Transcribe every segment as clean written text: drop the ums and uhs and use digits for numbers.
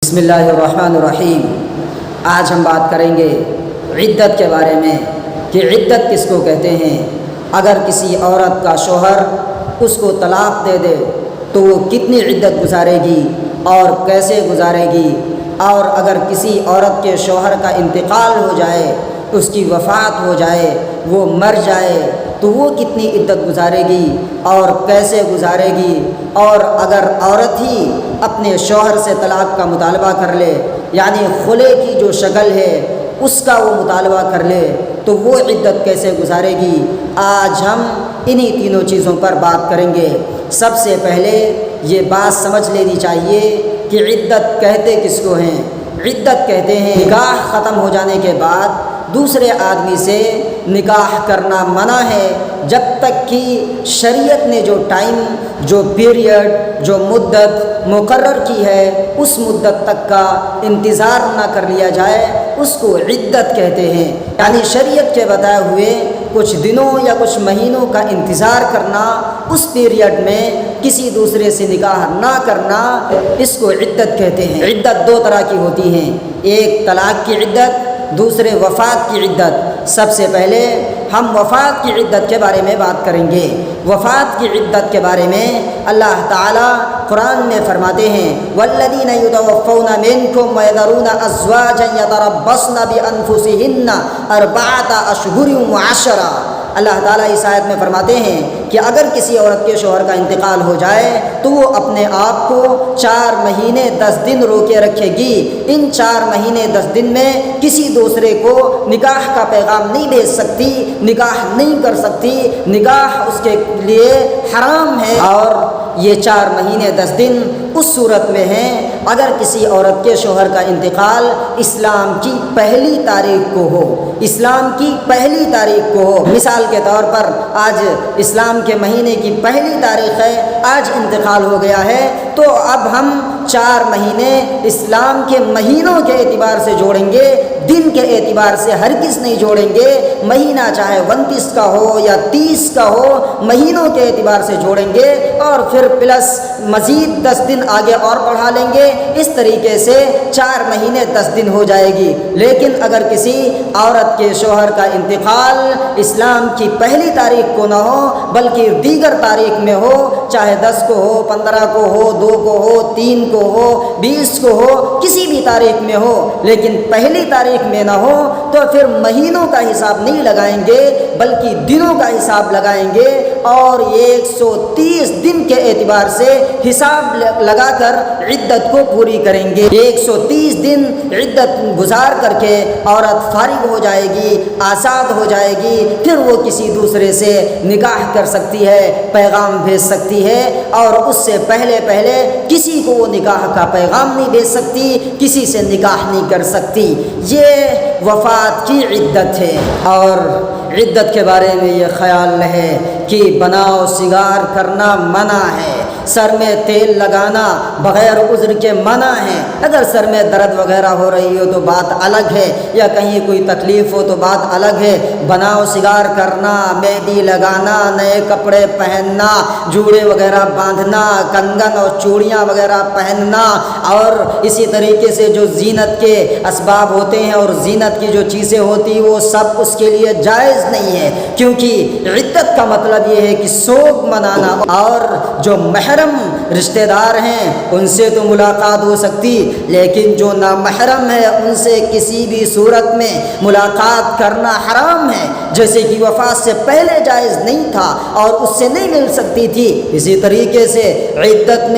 بسم اللہ الرحمن الرحیم۔ آج ہم بات کریں گے عدت کے بارے میں کہ عدت کس کو کہتے ہیں۔ اگر کسی عورت کا شوہر اس کو طلاق دے دے تو وہ کتنی عدت گزارے گی اور کیسے گزارے گی، اور اگر کسی عورت کے شوہر کا انتقال ہو جائے، اس کی وفات ہو جائے، وہ مر جائے تو وہ کتنی عدت گزارے گی اور کیسے گزارے گی، اور اگر عورت ہی اپنے شوہر سے طلاق کا مطالبہ کر لے، یعنی خلع کی جو شکل ہے اس کا وہ مطالبہ کر لے تو وہ عدت کیسے گزارے گی۔ آج ہم انہی تینوں چیزوں پر بات کریں گے۔ سب سے پہلے یہ بات سمجھ لینی چاہیے کہ عدت کہتے کس کو ہیں۔ عدت کہتے ہیں نکاح ختم ہو جانے کے بعد دوسرے آدمی سے نکاح کرنا منع ہے، جب تک کہ شریعت نے جو ٹائم، جو پیریڈ، جو مدت مقرر کی ہے اس مدت تک کا انتظار نہ کر لیا جائے، اس کو عدت کہتے ہیں۔ یعنی شریعت کے بتائے ہوئے کچھ دنوں یا کچھ مہینوں کا انتظار کرنا، اس پیریڈ میں کسی دوسرے سے نکاح نہ کرنا، اس کو عدت کہتے ہیں۔ عدت دو طرح کی ہوتی ہیں، ایک طلاق کی عدت، دوسرے وفات کی عدت۔ سب سے پہلے ہم وفات کی عدت کے بارے میں بات کریں گے۔ وفات کی عدت کے بارے میں اللہ تعالیٰ قرآن میں فرماتے ہیں والذین یتوفون منکم ویذرون ازواجا یتربصن بانفسہن اربعۃ اشہر وعشرا۔ اللہ تعالیٰ اس آیت میں فرماتے ہیں کہ اگر کسی عورت کے شوہر کا انتقال ہو جائے تو وہ اپنے آپ کو 4 مہینے 10 دن روکے رکھے گی۔ ان 4 مہینے 10 دن میں کسی دوسرے کو نکاح کا پیغام نہیں بھیج سکتی، نکاح نہیں کر سکتی، نکاح اس کے لیے حرام ہے۔ اور یہ 4 مہینے 10 دن اس صورت میں ہیں اگر کسی عورت کے شوہر کا انتقال اسلام کی پہلی تاریخ کو ہو، اسلام کی پہلی تاریخ کو ہو۔ مثال کے طور پر آج اسلام کے مہینے کی پہلی تاریخ ہے، آج انتقال ہو گیا ہے تو اب ہم 4 مہینے اسلام کے مہینوں کے اعتبار سے جوڑیں گے، دن کے اعتبار سے ہرگز نہیں جوڑیں گے۔ مہینہ چاہے 29 کا ہو یا 30 کا ہو، مہینوں کے اعتبار سے جوڑیں گے اور پھر پلس مزید 10 دن آگے اور بڑھا لیں گے۔ اس طریقے سے 4 مہینے 10 دن ہو جائے گی۔ لیکن اگر کسی عورت کے شوہر کا انتقال اسلام کی پہلی تاریخ کو نہ ہو بلکہ دیگر تاریخ میں ہو، چاہے 10 کو ہو، 15 کو ہو، 2 کو ہو، 3 کو ہو، 20 کو ہو، کسی بھی تاریخ میں ہو لیکن پہلی تاریخ میں نہ ہو تو پھر مہینوں کا حساب نہیں لگائیں گے بلکہ دنوں کا حساب لگائیں گے اور 130 دن کے اعتبار سے حساب لگا کر عدت کو پوری کریں گے۔ 130 دن عدت گزار کر کے عورت فارغ ہو جائے گی، آزاد ہو جائے گی، پھر وہ کسی دوسرے سے نکاح کر سکتی ہے، پیغام بھیج سکتی ہے، اور اس سے پہلے کسی کو وہ نکاح کا پیغام نہیں بھیج سکتی، کسی سے نکاح نہیں کر سکتی۔ یہ وفات کی عدت ہے۔ اور عدت کے بارے میں یہ خیال رہے کہ بناؤ سگار کرنا منع ہے، سر میں تیل لگانا بغیر عذر کے منع ہے۔ اگر سر میں درد وغیرہ ہو رہی ہو تو بات الگ ہے، یا کہیں کوئی تکلیف ہو تو بات الگ ہے۔ بناؤ سگار کرنا، مہندی لگانا، نئے کپڑے پہننا، جوڑے وغیرہ باندھنا، کنگن اور چوڑیاں وغیرہ پہننا، اور اسی طریقے سے جو زینت کے اسباب ہوتے ہیں اور زینت کی جو چیزیں ہوتی وہ سب اس کے لیے جائز نہیں ہے، کیونکہ عدت کا مطلب یہ ہے کہ سوگ منانا، اور جو محرم رشتہ دار ہیں ان سے تو ملاقات ہو سکتی، لیکن جو نامحرم ہے ان سے کسی بھی صورت میں ملاقات کرنا حرام ہے۔ جیسے کہ وفات سے پہلے جائز نہیں تھا اور اس سے نہیں مل سکتی تھی، اسی طریقے سے عدت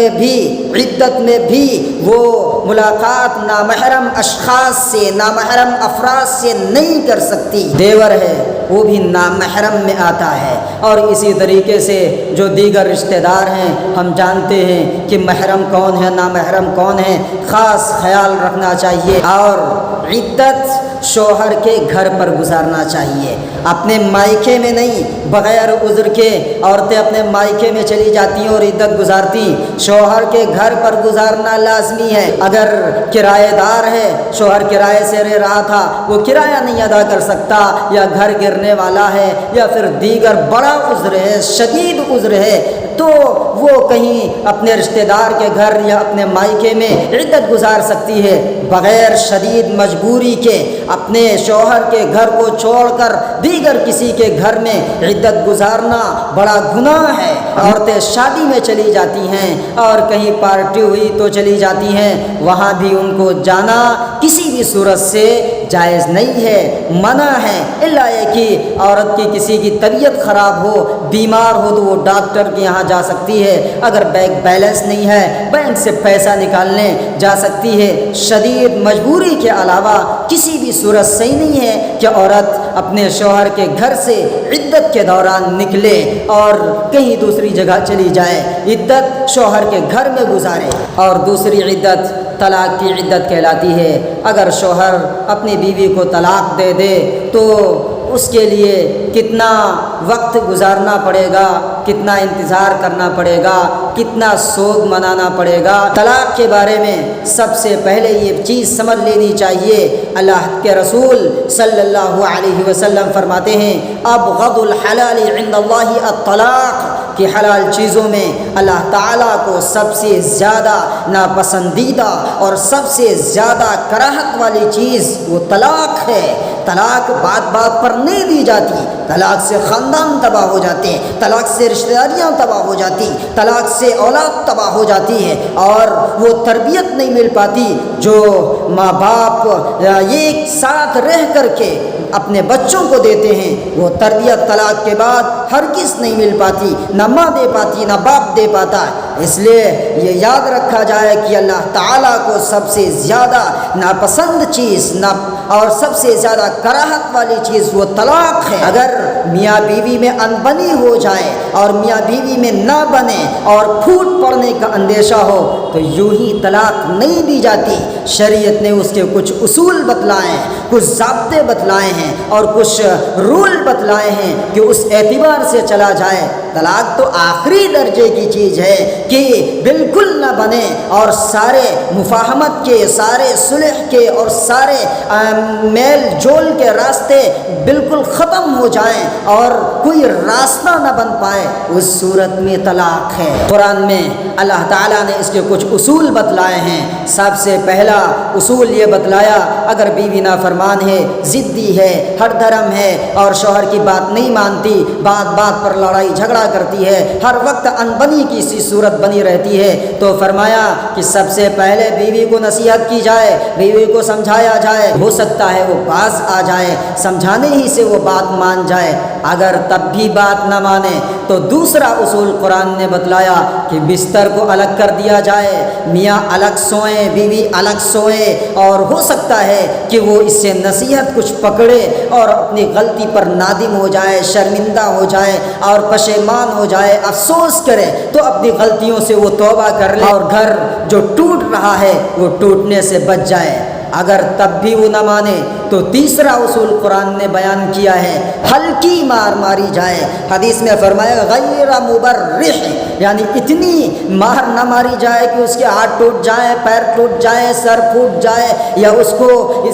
میں بھی وہ ملاقات نامحرم اشخاص سے، نامحرم افراد سے نہیں کر سکتی۔ دیور ہے وہ بھی نامحرم میں آتا ہے، اور اسی طریقے سے جو دیگر رشتہ دار ہیں ہم جانتے ہیں کہ محرم کون ہے، نامحرم کون ہے، خاص خیال رکھنا چاہیے۔ اور عدت شوہر کے گھر پر گزارنا چاہیے، اپنے مائکے میں نہیں۔ بغیر عذر کے عورتیں اپنے مائکے میں چلی جاتی ہیں اور عدت گزارتی، شوہر کے گھر پر گزارنا لازمی ہے۔ اگر کرایہ دار ہے، شوہر کرائے سے رہ رہا تھا، وہ کرایہ نہیں ادا کر سکتا، یا گھر گرنے والا ہے، یا پھر دیگر بڑا عذر ہے، شدید عذر ہے، تو وہ کہیں اپنے رشتہ دار کے گھر یا اپنے مائکے میں عدت گزار سکتی ہے بغیر شدید مجبوری کے۔ اپنے شوہر کے گھر کو چھوڑ کر دیگر کسی کے گھر میں عدت گزارنا بڑا گناہ ہے۔ عورتیں شادی میں چلی جاتی ہیں اور کہیں پارٹی ہوئی تو چلی جاتی ہیں، وہاں بھی ان کو جانا کسی بھی صورت سے جائز نہیں ہے، منع ہے، الا یہ کہ عورت کی کسی کی طبیعت خراب ہو، بیمار ہو تو وہ ڈاکٹر کے یہاں جا سکتی ہے، اگر بینک بیلنس نہیں ہے بینک سے پیسہ نکالنے جا سکتی ہے۔ شدید مجبوری کے علاوہ کسی بھی صورت صحیح نہیں ہے کہ عورت اپنے شوہر کے گھر سے عدت کے دوران نکلے اور کہیں دوسری جگہ چلی جائے، عدت شوہر کے گھر میں گزارے۔ اور دوسری عدت طلاق کی عدت کہلاتی ہے۔ اگر شوہر اپنی بیوی کو طلاق دے دے تو اس کے لیے کتنا وقت گزارنا پڑے گا، کتنا انتظار کرنا پڑے گا، کتنا سوگ منانا پڑے گا۔ طلاق کے بارے میں سب سے پہلے یہ چیز سمجھ لینی چاہیے، اللہ کے رسول صلی اللہ علیہ وسلم فرماتے ہیں ابغض الحلال عند اللہ الطلاق، کہ حلال چیزوں میں اللہ تعالیٰ کو سب سے زیادہ ناپسندیدہ اور سب سے زیادہ کراہت والی چیز وہ طلاق ہے۔ طلاق بات بات پر نہیں دی جاتی، طلاق سے خاندان تباہ ہو جاتے ہیں، طلاق سے رشتہ داریاں تباہ ہو جاتی، طلاق سے اولاد تباہ ہو جاتی ہے اور وہ تربیت نہیں مل پاتی جو ماں باپ ایک ساتھ رہ کر کے اپنے بچوں کو دیتے ہیں، وہ تربیت طلاق کے بعد ہرگز نہیں مل پاتی، نہ ماں دے پاتی نہ باپ دے پاتا ہے۔ اس لیے یہ یاد رکھا جائے کہ اللہ تعالیٰ کو سب سے زیادہ ناپسند چیز اور سب سے زیادہ کراہت والی چیز وہ طلاق ہے۔ اگر میاں بیوی میں انبنی ہو جائے اور میاں بیوی میں نہ بنے اور پھوٹ پڑنے کا اندیشہ ہو تو یوں ہی طلاق نہیں دی جاتی۔ شریعت نے اس کے کچھ اصول بتلائے ہیں، کچھ ضابطے بتلائے ہیں اور کچھ رول بتلائے ہیں کہ اس اعتبار سے چلا جائے۔ طلاق تو آخری درجے کی چیز ہے کہ بالکل نہ بنے اور سارے مفاہمت کے، سارے صلح کے اور سارے میل جول کے راستے بالکل ختم ہو جائیں اور کوئی راستہ نہ بن پائے، اس صورت میں طلاق ہے۔ قرآن میں اللہ تعالیٰ نے اس کے کچھ اصول بتلائے ہیں۔ سب سے پہلا اصول یہ بتلایا، اگر بیوی نافرمان ہے، ضدی ہے، ہر دھرم ہے اور شوہر کی بات نہیں مانتی، بات بات پر لڑائی جھگڑا کرتی ہے، ہر وقت انبنی کی سی صورت بنی رہتی ہے، تو فرمایا کہ سب سے پہلے بیوی کو نصیحت کی جائے، بیوی کو سمجھایا جائے، ہو سکتا ہے وہ باز آ جائے، سمجھانے ہی سے وہ بات مان جائے۔ اگر تب بھی بات نہ مانے تو دوسرا اصول قرآن نے بتلایا کہ بستر کو الگ کر دیا جائے، میاں الگ سوئیں، بیوی الگ سوئے، اور ہو سکتا ہے کہ وہ اس سے نصیحت کچھ پکڑے اور اپنی غلطی پر نادم ہو جائے، شرمندہ ہو جائے اور پشیمان ہو جائے، افسوس کرے تو اپنی غلطیوں سے وہ توبہ کر لے اور گھر جو ٹوٹ رہا ہے وہ ٹوٹنے سے بچ جائے۔ اگر تب بھی وہ نہ مانے تو تیسرا اصول قرآن نے بیان کیا ہے، ہلکی مار ماری جائے۔ حدیث میں فرمایا غیر مبرح، یعنی اتنی مار نہ ماری جائے کہ اس کے ہاتھ ٹوٹ جائے، پیر ٹوٹ جائے، سر پھوٹ جائے یا اس کو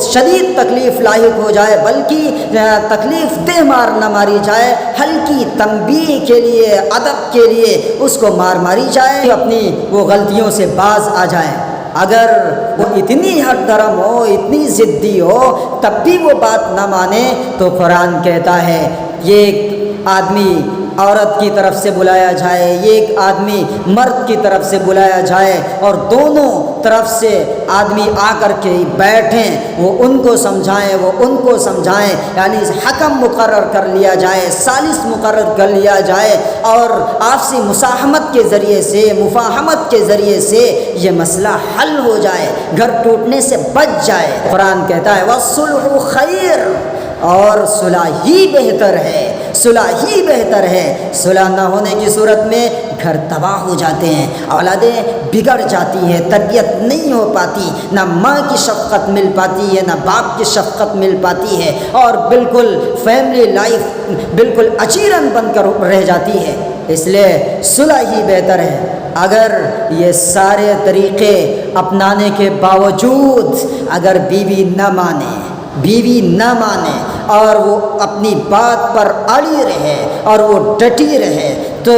شدید تکلیف لاحق ہو جائے، بلکہ تکلیف دہ مار نہ ماری جائے، ہلکی تنبیہ کے لیے، ادب کے لیے اس کو مار ماری جائے کہ اپنی وہ غلطیوں سے باز آ جائے۔ اگر وہ اتنی ہٹ دھرم ہو، اتنی ضدی ہو، تب بھی وہ بات نہ مانے تو قرآن کہتا ہے یہ آدمی عورت کی طرف سے بلایا جائے، ایک آدمی مرد کی طرف سے بلایا جائے اور دونوں طرف سے آدمی آ کر کے بیٹھیں، وہ ان کو سمجھائیں، وہ ان کو سمجھائیں، یعنی حکم مقرر کر لیا جائے، ثالث مقرر کر لیا جائے اور آپسی مساہمت کے ذریعے سے، مفاہمت کے ذریعے سے یہ مسئلہ حل ہو جائے، گھر ٹوٹنے سے بچ جائے۔ قرآن کہتا ہے وَالصُّلْحُ خَيْرٌ، اور صلح ہی بہتر ہے، صلح ہی بہتر ہے۔ صلح نہ ہونے کی صورت میں گھر تباہ ہو جاتے ہیں، اولادیں بگڑ جاتی ہیں، تربیت نہیں ہو پاتی، نہ ماں کی شفقت مل پاتی ہے، نہ باپ کی شفقت مل پاتی ہے اور بالکل فیملی لائف بالکل اچیرن بن کر رہ جاتی ہے۔ اس لیے صلح ہی بہتر ہے۔ اگر یہ سارے طریقے اپنانے کے باوجود اگر بیوی نہ مانے اور وہ اپنی بات پر اڑی رہے اور وہ ڈٹی رہے تو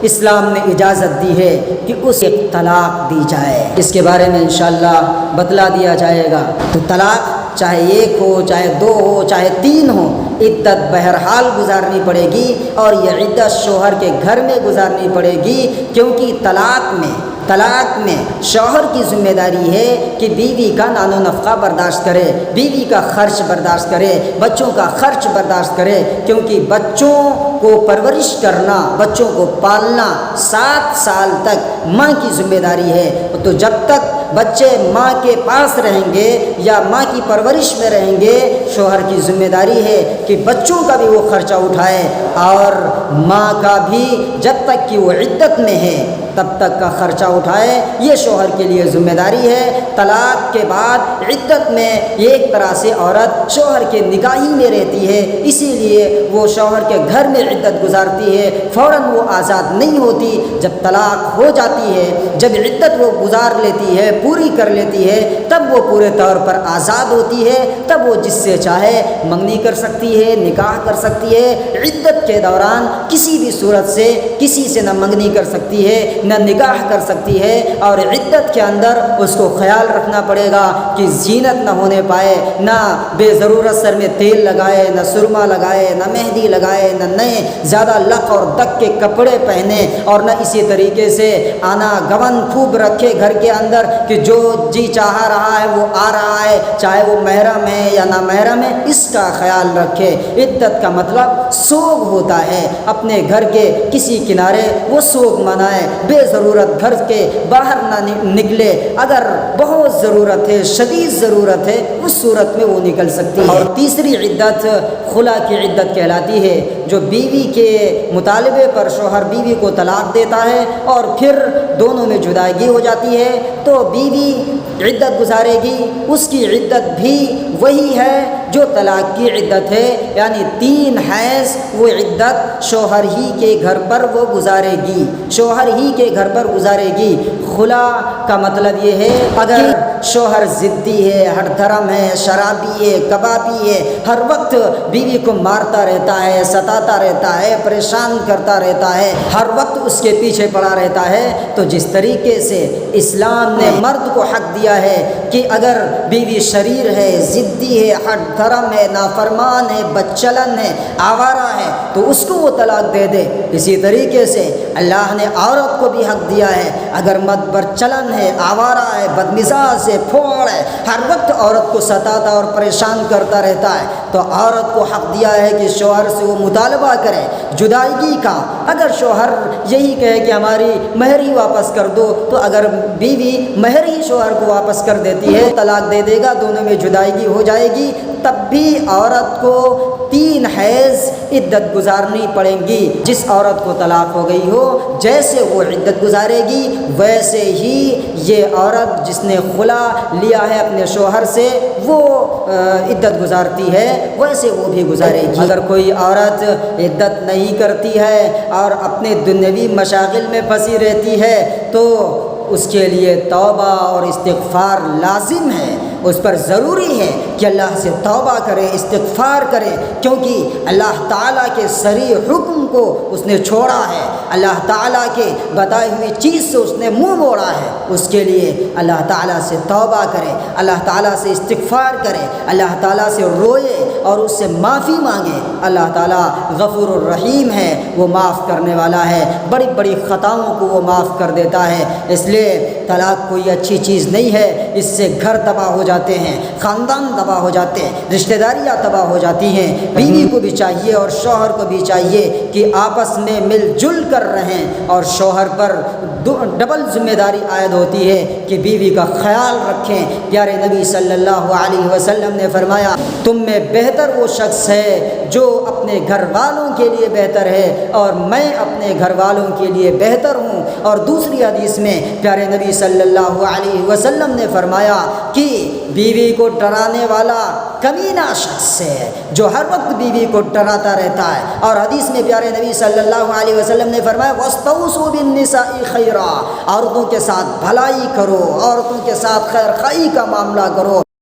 اسلام نے اجازت دی ہے کہ اسے طلاق دی جائے۔ اس کے بارے میں انشاءاللہ بتلا دیا جائے گا۔ تو طلاق چاہے ایک ہو، چاہے دو ہو، چاہے تین ہو، عدت بہرحال گزارنی پڑے گی، اور یہ عدت شوہر کے گھر میں گزارنی پڑے گی، کیونکہ طلاق میں شوہر کی ذمہ داری ہے کہ بیوی کا نان و نفقہ برداشت کرے، بیوی کا خرچ برداشت کرے، بچوں کا خرچ برداشت کرے، کیونکہ بچوں کو پرورش کرنا، بچوں کو پالنا 7 سال تک ماں کی ذمہ داری ہے۔ تو جب تک بچے ماں کے پاس رہیں گے یا ماں کی پرورش میں رہیں گے، شوہر کی ذمہ داری ہے کہ بچوں کا بھی وہ خرچہ اٹھائے، اور ماں کا بھی جب تک کہ وہ عدت میں ہے تب تک کا خرچہ اٹھائے، یہ شوہر کے لیے ذمہ داری ہے۔ طلاق کے بعد عدت میں ایک طرح سے عورت شوہر کے نگاہی میں رہتی ہے، اسی لیے وہ شوہر کے گھر میں عدت گزارتی ہے، فوراً وہ آزاد نہیں ہوتی۔ جب طلاق ہو جاتی ہے، جب عدت وہ گزار لیتی ہے، پوری کر لیتی ہے، تب وہ پورے طور پر آزاد ہوتی ہے، تب وہ جس سے چاہے منگنی کر سکتی ہے، نکاح کر سکتی ہے۔ عدت کے دوران کسی بھی صورت سے کسی سے نہ منگنی کر سکتی ہے، نہ نکاح کر سکتی ہے، اور عدت کے اندر اس کو خیال رکھنا پڑے گا کہ زینت نہ ہونے پائے، نہ بے ضرورت سر میں تیل لگائے، نہ سرما لگائے، نہ مہندی لگائے، نہ نئے زیادہ لق اور دق کے کپڑے پہنے، اور نہ اسی طریقے سے آنا گون خوب رکھے گھر کے اندر کہ جو جی چاہ رہا ہے وہ آ رہا ہے، چاہے وہ محرم ہے یا نہ محرم ہے، اس کا خیال رکھے۔ عدت کا مطلب سوگ ہوتا ہے، اپنے گھر کے کسی کنارے وہ سوگ منائے، بے ضرورت گھر کے باہر نہ نکلے، اگر بہت ضرورت ہے، شدید ضرورت ہے، اس صورت میں وہ نکل سکتی ہے۔ اور تیسری عدت خلا کی عدت کہلاتی ہے، جو بیوی کے مطالبے پر شوہر بیوی کو طلاق دیتا ہے اور پھر دونوں میں جدائیگی ہو جاتی ہے، تو بیوی عدت گزارے گی، اس کی عدت بھی وہی ہے جو طلاق کی عدت ہے، یعنی 3 حیض وہ عدت شوہر ہی کے گھر پر وہ گزارے گی، شوہر ہی کے گھر پر گزارے گی۔ خلا کا مطلب یہ ہے اگر شوہر ضدی ہے، ہٹ دھرم ہے، شرابی ہے، کبابی ہے، ہر وقت بیوی کو مارتا رہتا ہے، ستاتا رہتا ہے، پریشان کرتا رہتا ہے، ہر وقت اس کے پیچھے پڑا رہتا ہے، تو جس طریقے سے اسلام نے مرد کو حق دیا ہے کہ اگر بیوی شریر ہے، ضدی ہے، ہٹ دھرم ہے، نافرمان ہے، بدچلن ہے، آوارہ ہے، تو اس کو وہ طلاق دے دے، اسی طریقے سے اللہ نے عورت کو بھی حق دیا ہے، اگر مرد بدچلن ہے، آوارہ ہے، بدمزاج ہے، پھوڑ ہے، ہر وقت عورت کو ستاتا اور پریشان کرتا رہتا ہے، تو عورت کو حق دیا ہے کہ شوہر سے وہ مطالبہ کرے جدائیگی کا۔ اگر شوہر یہی کہے کہ ہماری مہر ہی واپس کر دو، تو اگر بیوی مہر ہی شوہر کو واپس کر دیتی ہے، طلاق دے دے گا، دونوں میں جدائیگی ہو جائے گی، تب بھی عورت کو 3 حیض عدت گزارنی پڑیں گی۔ جس عورت کو طلاق ہو گئی ہو، جیسے وہ عدت گزارے گی، ویسے ہی یہ عورت جس نے خلا لیا ہے اپنے شوہر سے، وہ عدت گزارتی ہے، ویسے وہ بھی گزارے گی۔ اگر کوئی عورت عدت نہیں کرتی ہے اور اپنے دنیوی مشاغل میں پھنسی رہتی ہے، تو اس کے لیے توبہ اور استغفار لازم ہے، اس پر ضروری ہے کہ اللہ سے توبہ کرے، استغفار کرے، کیونکہ اللہ تعالیٰ کے صریح حکم کو اس نے چھوڑا ہے، اللہ تعالیٰ کے بتائی ہوئی چیز سے اس نے منہ موڑا ہے۔ اس کے لیے اللہ تعالیٰ سے توبہ کرے، اللہ تعالیٰ سے استغفار کرے، اللہ تعالیٰ سے روئے اور اس سے معافی مانگے۔ اللہ تعالیٰ غفور الرحیم ہے، وہ معاف کرنے والا ہے، بڑی بڑی خطاؤں کو وہ معاف کر دیتا ہے۔ اس لیے طلاق کوئی اچھی چیز نہیں ہے، اس سے گھر تباہ ہو جاتے ہیں، خاندان تباہ ہو جاتے ہیں، رشتہ داریاں تباہ ہو جاتی ہیں۔ بیوی کو بھی چاہیے اور شوہر کو بھی چاہیے کہ آپس میں مل جل کر رہیں، اور شوہر پر ڈبل ذمہ داری عائد ہوتی ہے کہ بیوی کا خیال رکھیں۔ پیارے نبی صلی اللہ علیہ وسلم نے فرمایا، تم میں بہتر وہ شخص ہے جو اپنے گھر والوں کے لیے بہتر ہے، اور میں اپنے گھر والوں کے لیے بہتر ہوں۔ اور دوسری حدیث میں پیارے نبی صلی اللہ علیہ وسلم نے فرمایا کہ بیوی کو ڈرانے والا کمینہ شخص ہے جو ہر وقت بیوی کو ڈراتا رہتا ہے۔ اور حدیث میں پیارے نبی صلی اللہ علیہ وسلم نے فرمایا، وَاسْتَوْصُوا بِالنِّسَاءِ خَيْرًا، عورتوں کے ساتھ بھلائی کرو، عورتوں کے ساتھ خیر خواہی کا معاملہ کرو۔